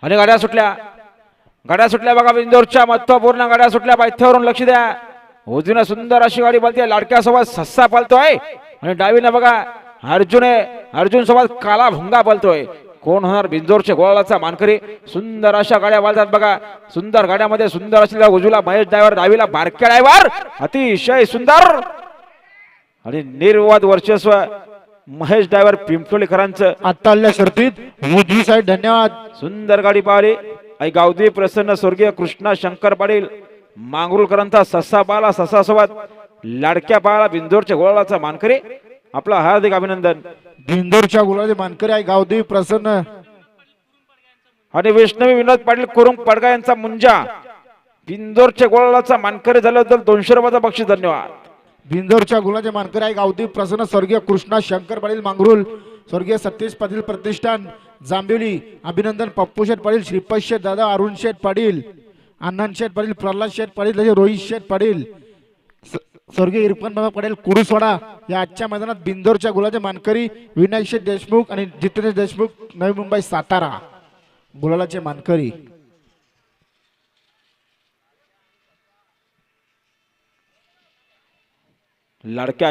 आणि गाड्या सुटल्या बघा बिंदोरच्या महत्वपूर्ण गाड्या सुटल्या पायथ्यावरून लक्ष द्या उजवीने सुंदर अशी गाडी पळते लाडक्या सोबत सस्सा पळतोय आणि डावीने बघा अर्जुन सोबत काला भुंगा पळतोय कोण होणार बिंदोरचे गोळाचा मानकरी सुंदर अशा गाड्या पळतात बघा सुंदर गाड्यामध्ये सुंदर असलेला उजूला महेश ड्रायव्हर डावीला बारक्या ड्रायव्हर अतिशय सुंदर आणि निर्वाद वर्चस्व महेश ड्रायव्हर पिंपळीकरांचं आत्ताल्या शर्तीत उजवी साईड धन्यवाद. सुंदर गाडी पाहिली आई गावदेवी प्रसन्न स्वर्गीय कृष्णा शंकर पाटील मांगरुळकरांचा सस्सा पाला सस्सा सोबत लाडक्या पाला बिंदोरच्या गोळाचा मानकरी आपला हार्दिक अभिनंदन. बिंदोरच्या गुलाबी मानकरी आहे गावदेवी प्रसन्न आणि वैष्णवी विनोद पाटील कुरुंग पडगा यांचा मुंजा बिंदोरच्या गोळाचा मानकरी झाल्याबद्दल 200 रुपयाचा बक्षीस धन्यवाद. बिंदोरच्या गुलाचे मानकरी आहे गावदेवी प्रसन्न स्वर्गीय कृष्णा शंकर पाटील मांगरुल स्वर्गीय सतीश पाटील प्रतिष्ठान जांभिवली अभिनंदन पप्पू शेठ पाटील श्रीपत शेठ दादा अरुण शेठ पाटील अण्णान शेठ पाटील प्रल्हाद शेठ पाटील तसे रोहित शेठ पाटील स्वर्गीय इरफान बाबा पटेल कुरुसवाडा या आजच्या मैदानात बिंदोरच्या गुलाचे मानकरी विनायक शेठ देशमुख आणि जितेंद्र देशमुख नवी मुंबई सातारा गुलालाचे मानकरी. लाडक्या